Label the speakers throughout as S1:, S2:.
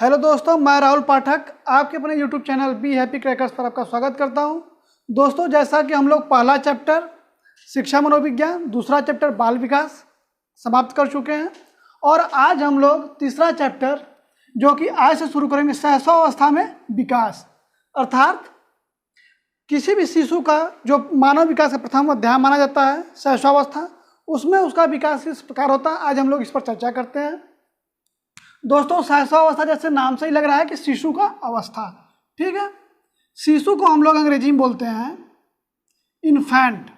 S1: Hello दोस्तों, मैं राहुल पाठक आपके अपने YouTube channel be happy crackers पर आपका स्वागत करता हूं। दोस्तों, जैसा कि हम लोग पहला चैप्टर शिक्षा मनोविज्ञान, दूसरा चैप्टर बाल विकास समाप्त कर चुके हैं और आज हम लोग तीसरा चैप्टर जो कि आज से शुरू करेंगे शैशवावस्था में विकास, अर्थात किसी भी शिशु का जो मानव विकास का प्रथम अध्याय माना जाता है शैशवावस्था, उसमें उसका विकास किस प्रकार होता है, आज हम लोग इस पर चर्चा करते हैं। दोस्तों, शैशवावस्था जैसे नाम से ही लग रहा है कि शिशु का अवस्था, ठीक है। शिशु को हम लोग अंग्रेजी में बोलते हैं इन्फेंट,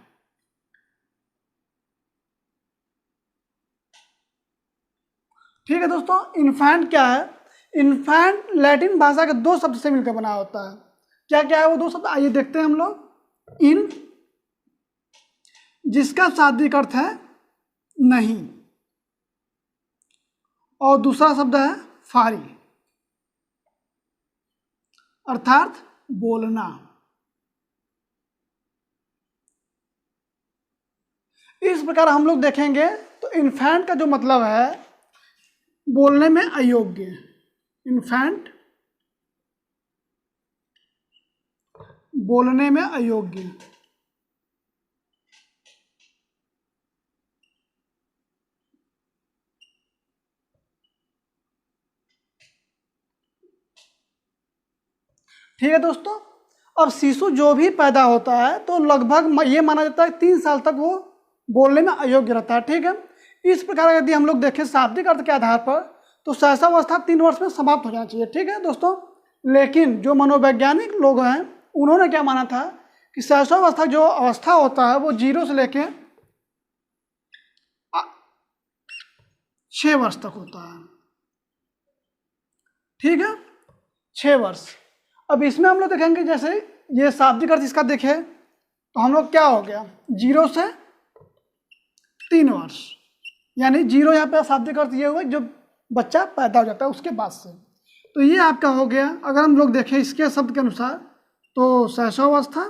S1: ठीक है। दोस्तों, इन्फेंट क्या है? इन्फेंट लैटिन भाषा के दो शब्द से मिलकर बना होता है। क्या क्या है वो दो शब्द, आइए देखते हैं हम लोग। इन, जिसका शाब्दिक अर्थ है नहीं, और दूसरा शब्द है फारी, अर्थात बोलना। इस प्रकार हम लोग देखेंगे तो इन्फेंट का जो मतलब है बोलने में अयोग्य, इन्फेंट बोलने में अयोग्य। ठीक है दोस्तों, अब शिशु जो भी पैदा होता है तो लगभग ये माना जाता है 3 साल तक वो बोलने में अयोग्य रहता है, ठीक है। इस प्रकार यदि हम लोग देखें शाब्दिक अर्थ के आधार पर तो शैशवावस्था 3 वर्ष में समाप्त हो जाना चाहिए, ठीक है दोस्तों। लेकिन जो मनोवैज्ञानिक लोग हैं उन्होंने क्या माना था कि शैशवावस्था जो अवस्था होता है वो 0 से लेके 6 वर्ष तक होता है, ठीक है, 6 वर्ष। अब इसमें हम लोग देखेंगे जैसे ये शाब्दिक अर्थ इसका देखें तो हम लोग क्या हो गया 0 से 3 वर्ष, यानी 0 यहाँ पे शाब्दिक अर्थ ये हुआ जो बच्चा पैदा हो जाता है उसके बाद से। तो ये आपका हो गया, अगर हम लोग देखें इसके शब्द के अनुसार तो शैशवावस्था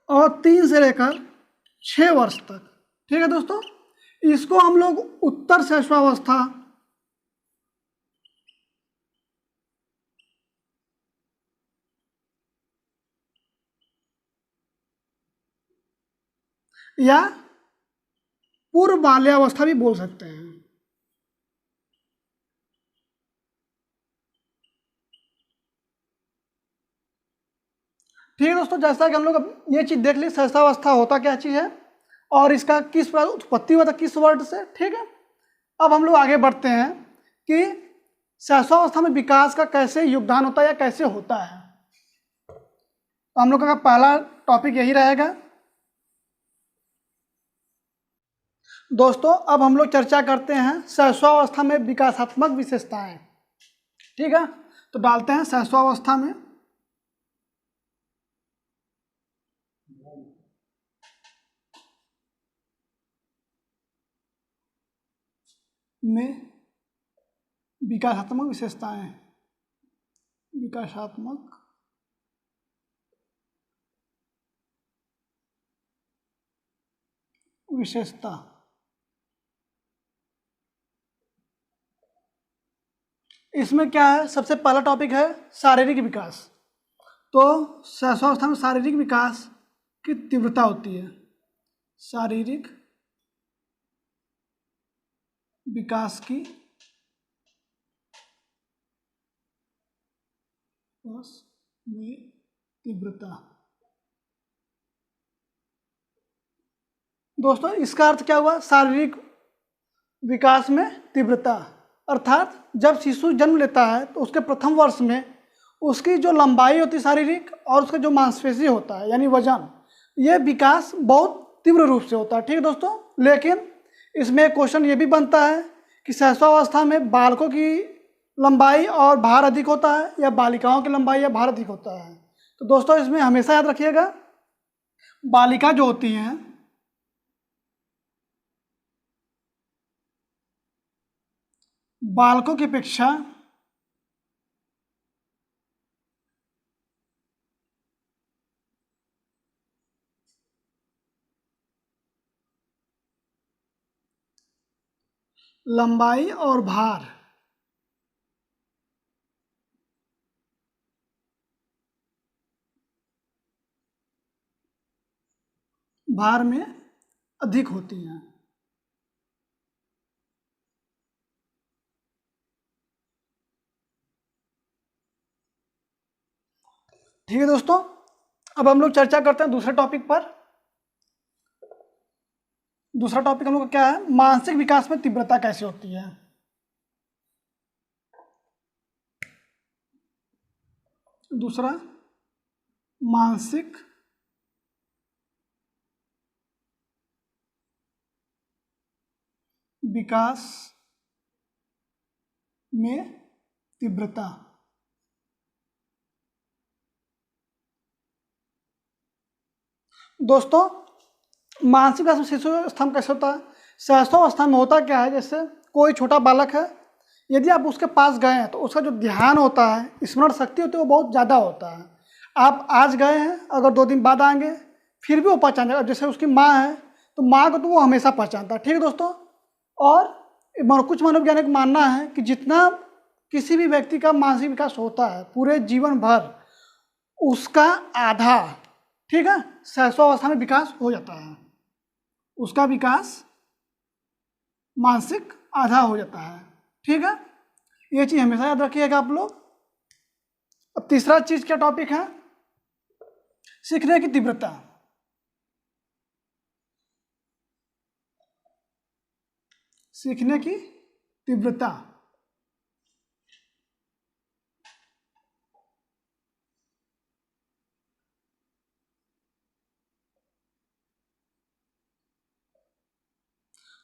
S1: और 3 से लेकर 6 वर्ष तक, ठीक है दोस्तों। इसको हम लोग उत्तर शैशवावस्था या पूर्व बाल्यावस्था भी बोल सकते हैं, ठीक है दोस्तों। जैसा कि हम लोग अब ये चीज देख ली शैशवावस्था होता क्या चीज है और इसका किस प्रकार उत्पत्ति हुआ था, किस वर्ड से, ठीक है। अब हम लोग आगे बढ़ते हैं कि शैशवावस्था में विकास का कैसे योगदान होता है या कैसे होता है। तो हम लोग का पहला टॉपिक यही रहेगा। दोस्तों, अब हम लोग चर्चा करते हैं शैशवावस्था में विकासात्मक विशेषताएं, ठीक है। तो डालते हैं शैशवावस्था में विकासात्मक विशेषताएं, विकासात्मक विशेषता। इसमें क्या है, सबसे पहला टॉपिक है शारीरिक विकास। तो शैशवावस्था में शारीरिक विकास की तीव्रता होती है, शारीरिक विकास की में तीव्रता। दोस्तों, इसका अर्थ क्या हुआ, शारीरिक विकास में तीव्रता, अर्थात जब शिशु जन्म लेता है तो उसके प्रथम वर्ष में उसकी जो लंबाई होती है शारीरिक और उसका जो मांसपेशी होता है यानी वजन, ये विकास बहुत तीव्र रूप से होता है, ठीक है दोस्तों। लेकिन इसमें एक क्वेश्चन ये भी बनता है कि शैशवावस्था में बालकों की लंबाई और भार अधिक होता है या बालिकाओं की लंबाई या भार अधिक होता है। तो दोस्तों, इसमें हमेशा याद रखिएगा बालिका जो होती हैं बालकों की अपेक्षा लंबाई और भार में अधिक होती हैं। ठीक है दोस्तों, अब हम लोग चर्चा करते हैं दूसरे टॉपिक पर। दूसरा टॉपिक हम लोग का क्या है, मानसिक विकास में तीव्रता कैसे होती है। दूसरा, मानसिक विकास में तीव्रता। दोस्तों, मानसिक विकास में शिशु अवस्था में कैसे होता है, शैशवावस्था में होता क्या है, जैसे कोई छोटा बालक है, यदि आप उसके पास गए हैं तो उसका जो ध्यान होता है, स्मरण शक्ति होती है, वो बहुत ज़्यादा होता है। आप आज गए हैं, अगर 2 दिन बाद आएंगे फिर भी वो पहचान जाएगा। जैसे उसकी माँ है तो माँ को तो वो हमेशा पहचानता है। ठीक है दोस्तों, और कुछ मनोवैज्ञानिक का मानना है कि जितना किसी भी व्यक्ति का मानसिक विकास होता है पूरे जीवन भर, उसका आधा, ठीक है, शैशवावस्था में विकास हो जाता है। उसका विकास मानसिक आधा हो जाता है। ठीक है, ये चीज़ हमेशा याद रखिएगा आप लोग। अब तीसरा चीज क्या टॉपिक है, सीखने की तीव्रता। सीखने की तीव्रता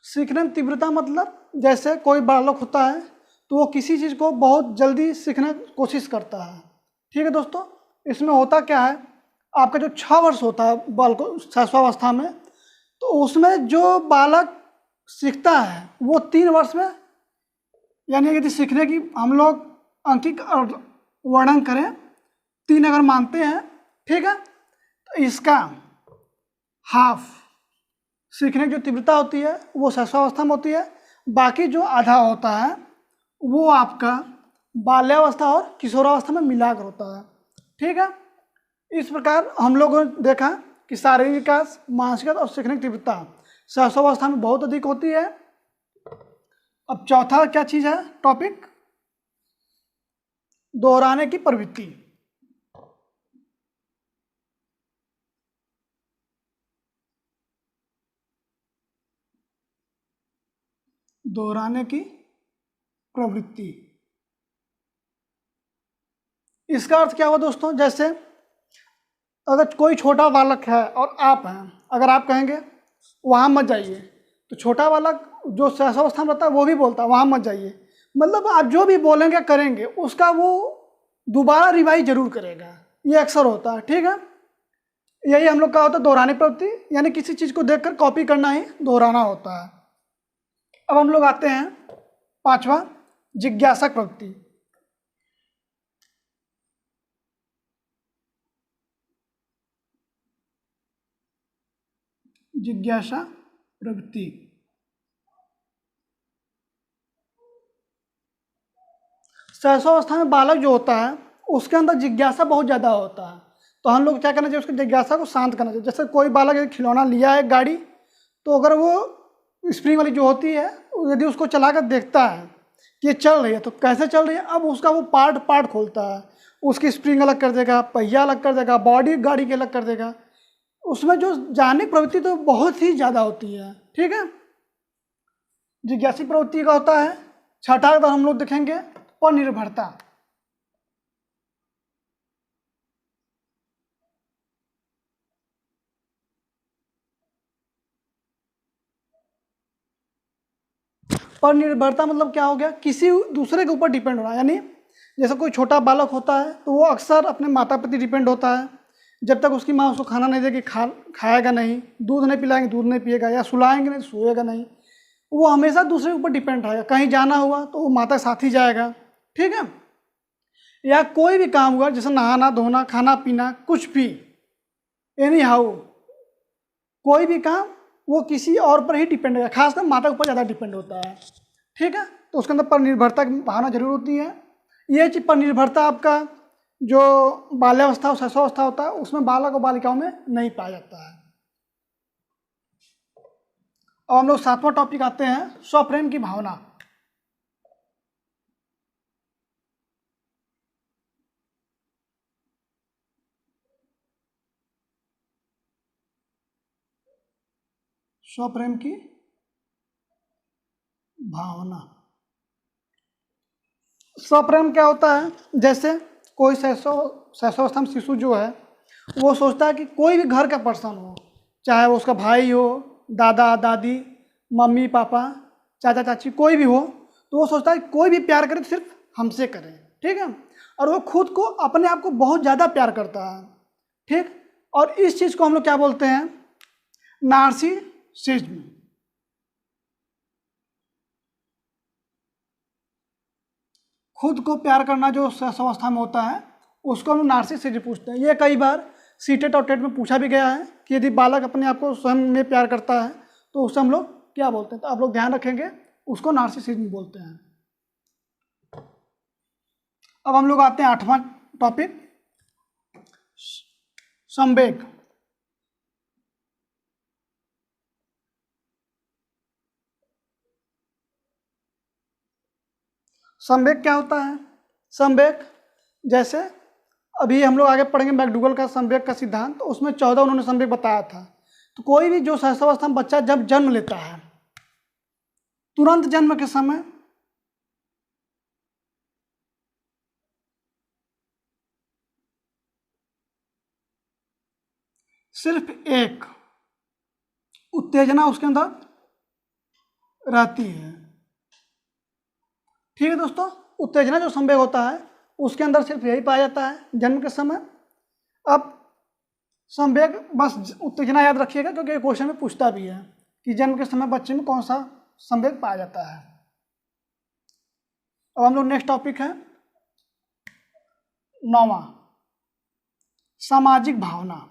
S1: सीखने में तीव्रता मतलब जैसे कोई बालक होता है तो वो किसी चीज़ को बहुत जल्दी सीखने की कोशिश करता है। ठीक है दोस्तों, इसमें होता क्या है, आपका जो 6 वर्ष होता है बालक शैशवावस्था में, तो उसमें जो बालक सीखता है वो 3 वर्ष में, यानी यदि सीखने की हम लोग अंकिक वर्णन करें, 3 अगर मानते हैं, ठीक है, तो इसका हाफ सीखने की जो तीव्रता होती है वो शैशवावस्था में होती है, बाकी जो आधा होता है वो आपका बाल्यावस्था और किशोरावस्था में मिलाकर होता है। ठीक है, इस प्रकार हम लोगों ने देखा कि शारीरिक विकास, मानसिक और सीखने की तीव्रता शैशवावस्था में बहुत अधिक होती है। अब चौथा क्या चीज़ है टॉपिक, दोहराने की प्रवृत्ति। दोहराने की प्रवृत्ति, इसका अर्थ क्या हुआ दोस्तों, जैसे अगर कोई छोटा बालक है और आप हैं, अगर आप कहेंगे वहाँ मत जाइए, तो छोटा बालक जो शैशवावस्था में रहता है वो भी बोलता है वहाँ मत जाइए, मतलब आप जो भी बोलेंगे करेंगे उसका वो दोबारा रिवाइज जरूर करेगा, ये अक्सर होता है। ठीक है, यही हम लोग का होता है दोहराने प्रवृत्ति, यानी किसी चीज़ को देखकर कॉपी करना ही दोहराना होता है। अब हम लोग आते हैं पांचवा, जिज्ञासा प्रवृत्ति। जिज्ञासा प्रवृत्ति, शैशवावस्था में बालक जो होता है उसके अंदर जिज्ञासा बहुत ज़्यादा होता है, तो हम लोग क्या करना चाहिए, उसकी जिज्ञासा को शांत करना चाहिए। जैसे कोई बालक यदि खिलौना लिया है गाड़ी, तो अगर वो स्प्रिंग वाली जो होती है यदि उसको चला कर देखता है कि ये चल रही है तो कैसे चल रही है, अब उसका वो पार्ट पार्ट खोलता है, उसकी स्प्रिंग अलग कर देगा, पहिया अलग कर देगा, बॉडी गाड़ी की अलग कर देगा, उसमें जो जानने की प्रवृत्ति तो बहुत ही ज़्यादा होती है। ठीक है, जिज्ञासी प्रवृत्ति का होता है छठा, अगर हम लोग देखेंगे पर निर्भरता। पर निर्भरता मतलब क्या हो गया, किसी दूसरे के ऊपर डिपेंड होना, यानी जैसे कोई छोटा बालक होता है तो वो अक्सर अपने माता पिता डिपेंड होता है, जब तक उसकी माँ उसको खाना नहीं देगी खाएगा नहीं, दूध नहीं पिलाएंगे दूध नहीं पिएगा, या सुलाएंगे नहीं सोएगा नहीं, वो हमेशा दूसरे के ऊपर डिपेंड रहेगा। कहीं जाना हुआ तो वो माता साथ ही जाएगा। ठीक है, या कोई भी काम हुआ जैसे नहाना धोना खाना पीना कुछ भी, एनी हाउ कोई भी काम वो किसी और पर ही डिपेंड है, खासकर माता के ऊपर ज़्यादा डिपेंड होता है। ठीक है। तो उसके अंदर पर निर्भरता की भावना जरूर होती है। ये चीज पर निर्भरता आपका जो बाल्यावस्था और शैशवावस्था होता है उसमें बालक और बालिकाओं में नहीं पाया जाता है। और हम लोग 7वां टॉपिक आते हैं स्वप्रेम की भावना। स्वप्रेम की भावना। स्वप्रेम क्या होता है? जैसे कोई शैशवावस्था में शिशु जो है वो सोचता है कि कोई भी घर का पर्सन हो, चाहे वो उसका भाई हो, दादा दादी, मम्मी पापा, चाचा चाची, कोई भी हो, तो वो सोचता है कोई भी प्यार करे तो सिर्फ हमसे करे, ठीक है। और वो खुद को, अपने आप को बहुत ज़्यादा प्यार करता है, ठीक। और इस चीज़ को हम लोग क्या बोलते हैं? नार्सिसिज्म। खुद को प्यार करना जो शैशवावस्था में होता है उसको हम नार्सिसिज्म पूछते हैं। ये कई बार सीटेट और टेट में पूछा भी गया है कि यदि बालक अपने आप को स्वयं में प्यार करता है तो उसे हम लोग क्या बोलते हैं? तो आप लोग ध्यान रखेंगे, उसको नार्सिसिज्म बोलते हैं। अब हम लोग आते हैं 8वां टॉपिक, संवेग। संवेग क्या होता है? संवेग जैसे अभी हम लोग आगे पढ़ेंगे मैकडूगल का संवेग का सिद्धांत, तो उसमें 14 उन्होंने संवेग बताया था। तो कोई भी जो शैशवावस्था में बच्चा जब जन्म लेता है, तुरंत जन्म के समय सिर्फ एक उत्तेजना उसके अंदर रहती है, ठीक है दोस्तों। उत्तेजना जो संवेग होता है उसके अंदर सिर्फ यही पाया जाता है जन्म के समय। अब संवेग, बस उत्तेजना याद रखिएगा क्योंकि क्वेश्चन में पूछता भी है कि जन्म के समय बच्चे में कौन सा संवेग पाया जाता है। अब हम लोग नेक्स्ट टॉपिक है 9वां, सामाजिक भावना।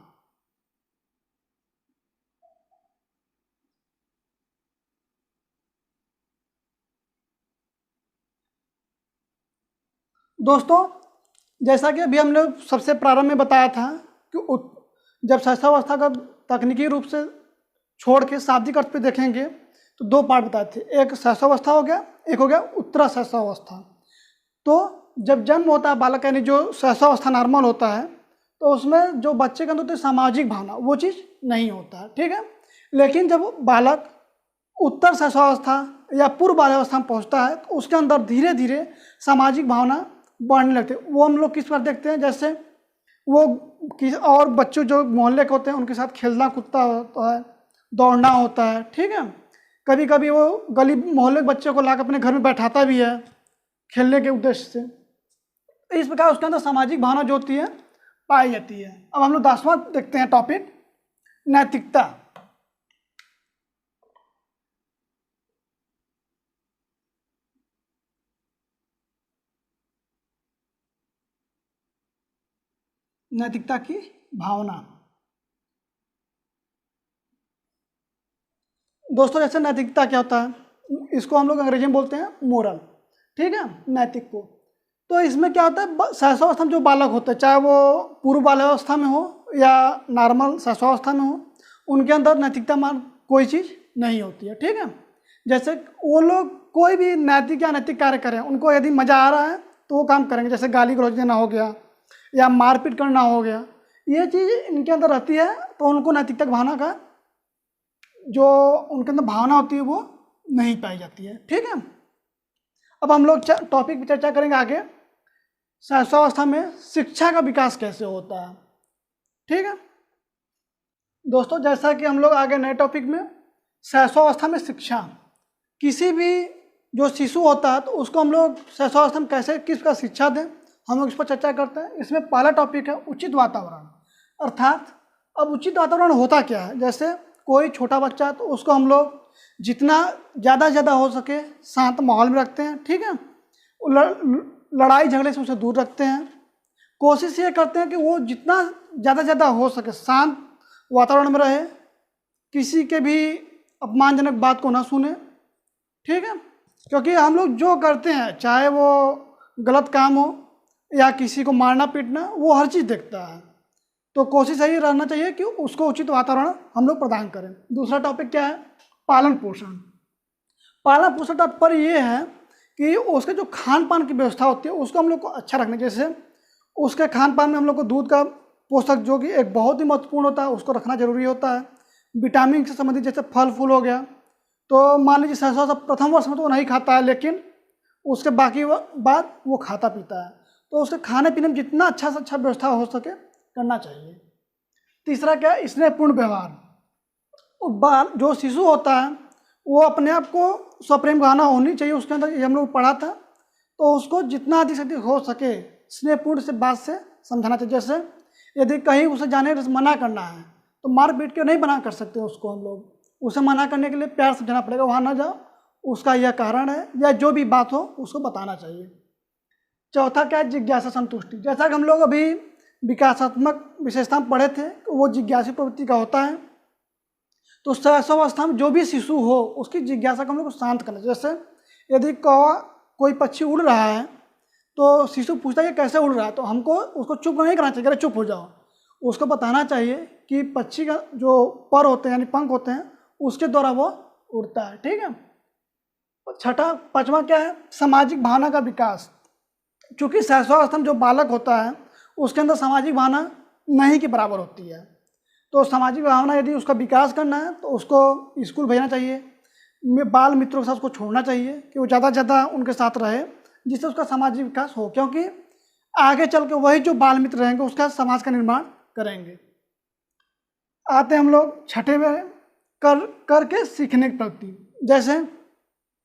S1: दोस्तों जैसा कि अभी हमने सबसे प्रारंभ में बताया था कि जब शैशवावस्था का तकनीकी रूप से छोड़ के शाब्दिक अर्थ पे देखेंगे तो 2 पार्ट बताए थे, एक शैशवावस्था हो गया, एक हो गया उत्तरा शैशवावस्था। तो जब जन्म होता है बालक, यानी जो शैशवावस्था नॉर्मल होता है, तो उसमें जो बच्चे के अंदर होती है सामाजिक भावना, वो चीज़ नहीं होता है, ठीक है। लेकिन जब बालक उत्तर शैशवावस्था या पूर्व बाल्यावस्था में पहुँचता है तो उसके अंदर धीरे धीरे सामाजिक भावना बढ़ने लगती है। वो हम लोग किस बार देखते हैं? जैसे वो और बच्चों जो मोहल्ले के होते हैं उनके साथ खेलना कूदता होता है, दौड़ना होता है, ठीक है। कभी कभी वो गली मोहल्ले के बच्चे को लाकर अपने घर में बैठाता भी है खेलने के उद्देश्य से। इस प्रकार उसके अंदर सामाजिक भावना जो होती है पाई जाती है। अब हम लोग 10वां देखते हैं टॉपिक, नैतिकता। नैतिकता की भावना। दोस्तों जैसे नैतिकता क्या होता है, इसको हम लोग अंग्रेजी में बोलते हैं मोरल, ठीक है, नैतिक को। तो इसमें क्या होता है, शैशवावस्था में जो बालक होते हैं, चाहे वो पूर्व बाल्यावस्था में हो या नॉर्मल शैशवावस्था में हो, उनके अंदर नैतिकता मान कोई चीज़ नहीं होती है, ठीक है। जैसे वो लोग कोई भी नैतिक या नैतिक कार्य करें, उनको यदि मज़ा आ रहा है तो वो काम करेंगे, जैसे गाली गलौज देना हो गया या मारपीट करना हो गया, ये चीज़ इनके अंदर रहती है, तो उनको नैतिकता की भावना का जो उनके अंदर भावना होती है वो नहीं पाई जाती है, ठीक है। अब हम लोग टॉपिक पे चर्चा करेंगे आगे, शैशवावस्था में शिक्षा का विकास कैसे होता है, ठीक है दोस्तों। जैसा कि हम लोग आगे नए टॉपिक में शैशवावस्था में शिक्षा, किसी भी जो शिशु होता है तो उसको हम लोग शैशवावस्था में कैसे किस प्रकार शिक्षा दें, हम लोग इस पर चर्चा करते हैं। इसमें पहला टॉपिक है उचित वातावरण, अर्थात अब उचित वातावरण होता क्या है। जैसे कोई छोटा बच्चा तो उसको हम लोग जितना ज़्यादा से ज़्यादा हो सके शांत माहौल में रखते हैं, ठीक है। लड़ाई झगड़े से उसे दूर रखते हैं। कोशिश ये करते हैं कि वो जितना ज़्यादा से ज़्यादा हो सके शांत वातावरण में रहे, किसी के भी अपमानजनक बात को ना सुने, ठीक है। क्योंकि हम लोग जो करते हैं, चाहे वो गलत काम हो या किसी को मारना पीटना, वो हर चीज़ देखता है। तो कोशिश यही रहना चाहिए कि उसको उचित वातावरण हम लोग प्रदान करें। दूसरा टॉपिक क्या है? पालन पोषण। पालन पोषण तात्पर्य ये है कि उसके जो खान पान की व्यवस्था होती है उसको हम लोग को अच्छा रखना। जैसे उसके खान पान में हम लोग को दूध का पोषक जो कि एक बहुत ही महत्वपूर्ण होता है, उसको रखना जरूरी होता है। विटामिन से संबंधित जैसे फल फूल हो गया, तो मान लीजिए सहसा प्रथम वर्ष में तो वो नहीं खाता है, लेकिन उसके बाकी बाद वो खाता पीता है। तो उसके खाने पीने में जितना अच्छा से अच्छा व्यवस्था हो सके करना चाहिए। तीसरा क्या है? स्नेहपूर्ण व्यवहार। जो शिशु होता है वो अपने आप को स्वप्रेम भावना होनी चाहिए उसके अंदर, ये हम लोग पढ़ा था। तो उसको जितना अधिक से अधिक हो सके स्नेहपूर्ण से बात से समझाना चाहिए। जैसे यदि कहीं उसे जाने मना करना है तो मार पीट के नहीं मना कर सकते उसको, हम लोग उसे मना करने के लिए प्यार समझाना पड़ेगा, वहाँ ना जाओ, उसका यह कारण है, या जो भी बात हो उसको बताना चाहिए। चौथा क्या है? जिज्ञासा संतुष्टि। जैसा कि हम लोग अभी विकासात्मक विशेषता पढ़े थे, वो जिज्ञासु प्रवृत्ति का होता है। तो शैशवावस्था में जो भी शिशु हो उसकी जिज्ञासा को हम लोग शांत करना। जैसे यदि कोई पक्षी उड़ रहा है तो शिशु पूछता है ये कैसे उड़ रहा है, तो हमको उसको चुप नहीं करना चाहिए, अरे चुप हो जाओ। उसको बताना चाहिए कि पक्षी का जो पर होते हैं यानी पंख होते हैं उसके द्वारा वो उड़ता है। ठीक है। पांचवा क्या है? सामाजिक भावना का विकास। चूँकि शैशवावस्था में जो बालक होता है उसके अंदर सामाजिक भावना नहीं के बराबर होती है। तो सामाजिक भावना यदि उसका विकास करना है तो उसको स्कूल भेजना चाहिए, बाल मित्रों के साथ उसको छोड़ना चाहिए कि वो ज़्यादा से ज़्यादा उनके साथ रहे, जिससे उसका सामाजिक विकास हो। क्योंकि आगे चल के वही जो बाल मित्र रहेंगे उसका समाज का निर्माण करेंगे। आते हैं हम लोग छठे में करके सीखने की प्रवृत्ति। जैसे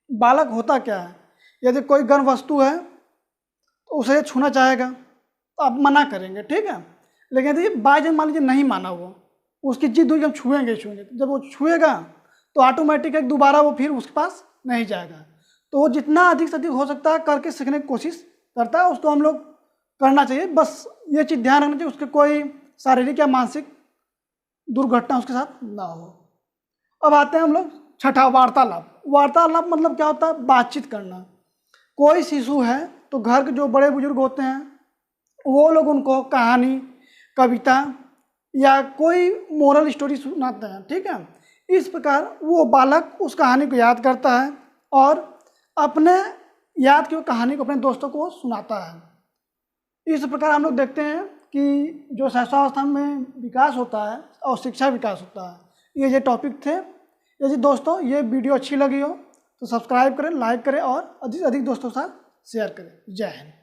S1: बालक होता क्या है, यदि कोई गर्म वस्तु है तो उसे छूना चाहेगा तो आप मना करेंगे, ठीक है। लेकिन यदि बाई चांस मान लीजिए नहीं माना, वो उसकी जिद हुई कि हम छुएंगे, जब वो छुएगा तो ऑटोमेटिक दोबारा वो फिर उसके पास नहीं जाएगा। तो वो जितना अधिक से अधिक हो सकता है करके सीखने की कोशिश करता है, उसको हम लोग करना चाहिए। बस ये चीज़ ध्यान रखना चाहिए उसके कोई शारीरिक या मानसिक दुर्घटना उसके साथ ना हो। अब आते हैं हम लोग छठा, वार्तालाप। वार्तालाप मतलब क्या होता है? बातचीत करना। कोई शिशु है तो घर के जो बड़े बुजुर्ग होते हैं वो लोग उनको कहानी, कविता या कोई मोरल स्टोरी सुनाते हैं, ठीक है। इस प्रकार वो बालक उस कहानी को याद करता है और अपने याद की कहानी को अपने दोस्तों को सुनाता है। इस प्रकार हम लोग देखते हैं कि जो शैशवावस्था में विकास होता है और शिक्षा विकास होता है। ये टॉपिक थे। यदि दोस्तों ये वीडियो अच्छी लगी हो तो सब्सक्राइब करें, लाइक करें और अधिक से अधिक दोस्तों के साथ शेयर करें। जय हिंद।